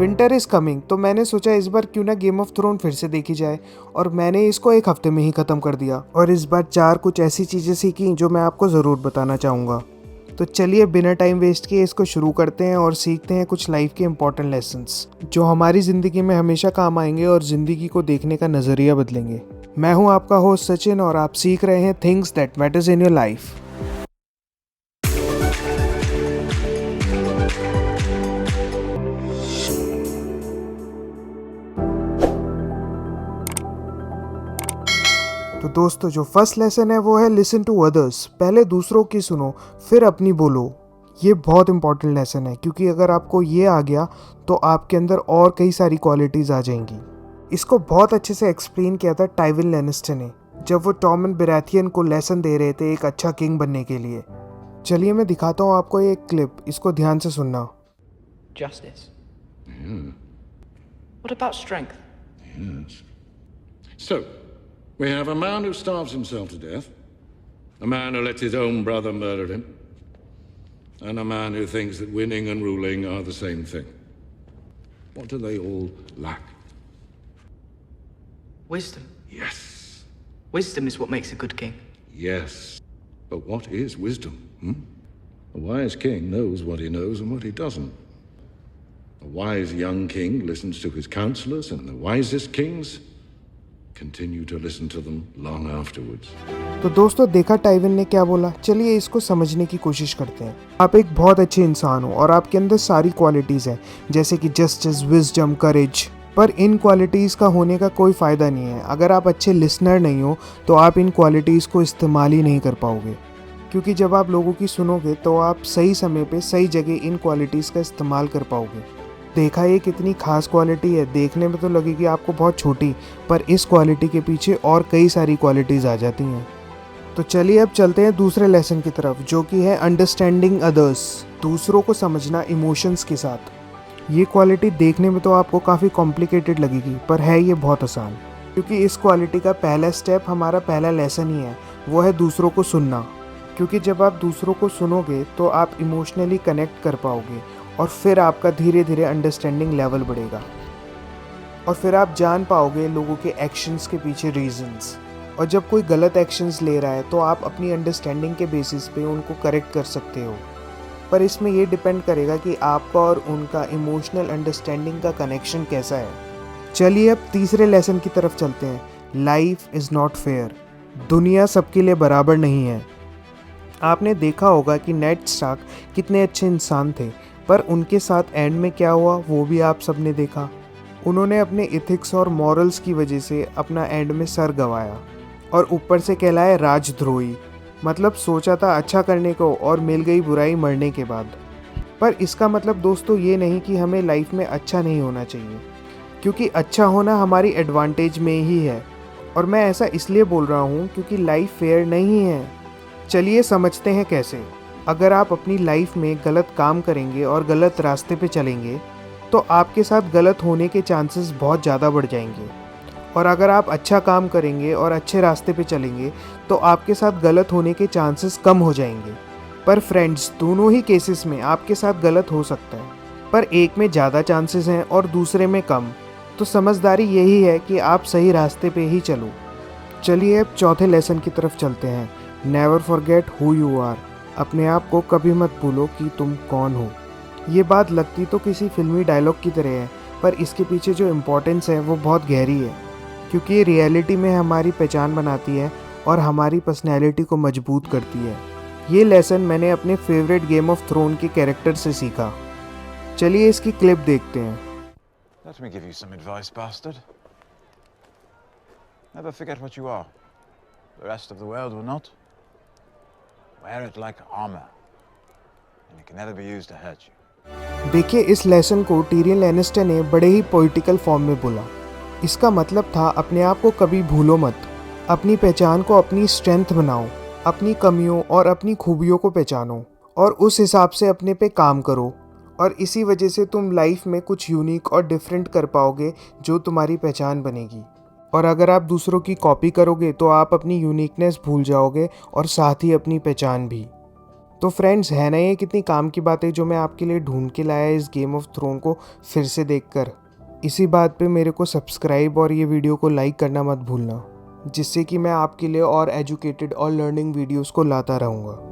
Winter is coming, तो मैंने सोचा इस बार क्यों ना गेम ऑफ थ्रोन फिर से देखी जाए, और मैंने इसको एक हफ्ते में ही ख़त्म कर दिया। और इस बार 4 कुछ ऐसी चीज़ें सीखी जो मैं आपको ज़रूर बताना चाहूँगा। तो चलिए बिना टाइम वेस्ट किए इसको शुरू करते हैं और सीखते हैं कुछ लाइफ के इंपॉर्टेंट लेसन्स जो हमारी ज़िंदगी में हमेशा काम आएंगे और ज़िंदगी को देखने का नज़रिया बदलेंगे। मैं हूँ आपका होस्ट सचिन और आप सीख रहे हैं things that matters in your life. तो दोस्तों, जो फर्स्ट लेसन है वो है लिसन टू अदर्स। पहले दूसरों की सुनो, फिर अपनी बोलो। ये बहुत इंपॉर्टेंट लेसन है, क्योंकि अगर आपको ये आ गया तो आपके अंदर और कई सारी क्वालिटीज़ आ जाएंगी। इसको बहुत अच्छे से एक्सप्लेन किया था टाइविन लैनिस्टर ने, जब वो टॉमन बराथियन को लेसन दे रहे थे एक अच्छा किंग बनने के लिए। चलिए मैं दिखाता हूँ आपको एक क्लिप, इसको ध्यान से सुनना। Justice. What about strength? Yes. So, we have a man who starves himself to death, a man who lets his own brother murder him, and a man who thinks that winning and ruling are the same thing. What do they all lack? Wisdom. Yes. Wisdom is what makes a good king. Yes. But what is wisdom? A wise king knows what he knows and what he doesn't. A wise young king listens to his counselors, and the wisest kings continue to listen to them long afterwards. तो दोस्तों, देखा Tywin ने क्या बोला। चलिए इसको समझने की कोशिश करते हैं। आप एक बहुत अच्छे इंसान हो और आपके अंदर सारी क्वालिटीज़ हैं, जैसे कि जस्टिस, विजडम, करेज। पर इन क्वालिटीज़ का होने का कोई फ़ायदा नहीं है अगर आप अच्छे लिसनर नहीं हो, तो आप इन क्वालिटीज़ को इस्तेमाल ही नहीं कर पाओगे। क्योंकि जब आप लोगों की सुनोगे तो आप सही समय पे सही जगह इन क्वालिटीज़ का इस्तेमाल कर पाओगे। देखा, ये कितनी खास क्वालिटी है। देखने में तो लगेगी आपको बहुत छोटी, पर इस क्वालिटी के पीछे और कई सारी क्वालिटीज़ आ जाती हैं। तो चलिए अब चलते हैं दूसरे लेसन की तरफ, जो कि है अंडरस्टैंडिंग अदर्स, दूसरों को समझना इमोशंस के साथ। ये क्वालिटी देखने में तो आपको काफ़ी कॉम्प्लिकेटेड लगेगी, पर है ये बहुत आसान। क्योंकि इस क्वालिटी का पहला स्टेप हमारा पहला लेसन ही है, वो है दूसरों को सुनना। क्योंकि जब आप दूसरों को सुनोगे तो आप इमोशनली कनेक्ट कर पाओगे, और फिर आपका धीरे धीरे अंडरस्टैंडिंग लेवल बढ़ेगा, और फिर आप जान पाओगे लोगों के एक्शंस के पीछे रीजंस। और जब कोई गलत एक्शंस ले रहा है तो आप अपनी अंडरस्टैंडिंग के बेसिस पे उनको करेक्ट कर सकते हो। पर इसमें ये डिपेंड करेगा कि आपका और उनका इमोशनल अंडरस्टैंडिंग का कनेक्शन कैसा है। चलिए अब तीसरे लेसन की तरफ चलते हैं। Life is not fair. दुनिया सबके लिए बराबर नहीं है। आपने देखा होगा कि नेड स्टार्क कितने अच्छे इंसान थे, पर उनके साथ एंड में क्या हुआ वो भी आप सब ने देखा। उन्होंने अपने इथिक्स और मॉरल्स की वजह से अपना एंड में सर गंवाया, और ऊपर से कहलाए राजद्रोही। मतलब सोचा था अच्छा करने को और मिल गई बुराई मरने के बाद। पर इसका मतलब दोस्तों ये नहीं कि हमें लाइफ में अच्छा नहीं होना चाहिए, क्योंकि अच्छा होना हमारी एडवांटेज में ही है। और मैं ऐसा इसलिए बोल रहा हूँ क्योंकि लाइफ फेयर नहीं है। चलिए समझते हैं कैसे। अगर आप अपनी लाइफ में गलत काम करेंगे और गलत रास्ते पे चलेंगे, तो आपके साथ गलत होने के चांसेस बहुत ज़्यादा बढ़ जाएंगे। और अगर आप अच्छा काम करेंगे और अच्छे रास्ते पे चलेंगे, तो आपके साथ गलत होने के चांसेस कम हो जाएंगे। पर फ्रेंड्स, दोनों ही केसेस में आपके साथ गलत हो सकता है, पर एक में ज़्यादा चांसेस हैं और दूसरे में कम। तो समझदारी यही है कि आप सही रास्ते पे ही चलो। चलिए अब चौथे लेसन की तरफ चलते हैं। Never forget who you are. अपने आप को कभी मत भूलो कि तुम कौन हो। ये बात लगती तो किसी फिल्मी डायलॉग की तरह है, पर इसके पीछे जो इम्पोर्टेंस है वो बहुत गहरी है, क्योंकि ये रियलिटी में हमारी पहचान बनाती है और हमारी पर्सनैलिटी को मजबूत करती है। ये लेसन मैंने अपने फेवरेट गेम ऑफ थ्रोन के कैरेक्टर से सीखा। चलिए इसकी क्लिप देखते हैं। Let me give you some advice, bastard. Never forget what you are. The rest of the world will not. Wear it like armor, and it can never be used to hurt you. देखिए, इस lesson को Tyrion Lannister ने बड़े ही political form में बोला। इसका मतलब था अपने आप को कभी भूलो मत। अपनी पहचान को अपनी स्ट्रेंथ बनाओ, अपनी कमियों और अपनी खूबियों को पहचानो, और उस हिसाब से अपने पे काम करो। और इसी वजह से तुम लाइफ में कुछ यूनिक और डिफरेंट कर पाओगे, जो तुम्हारी पहचान बनेगी। और अगर आप दूसरों की कॉपी करोगे तो आप अपनी यूनिकनेस भूल जाओगे, और साथ ही अपनी पहचान भी। तो फ्रेंड्स, है ना ये कितनी काम की बातें जो मैं आपके लिए ढूंढ के लाया इस गेम ऑफ थ्रोन को फिर से देखकर। इसी बात पे मेरे को सब्सक्राइब और ये वीडियो को लाइक करना मत भूलना, जिससे कि मैं आपके लिए और एजुकेटेड और लर्निंग वीडियोस को लाता रहूँगा।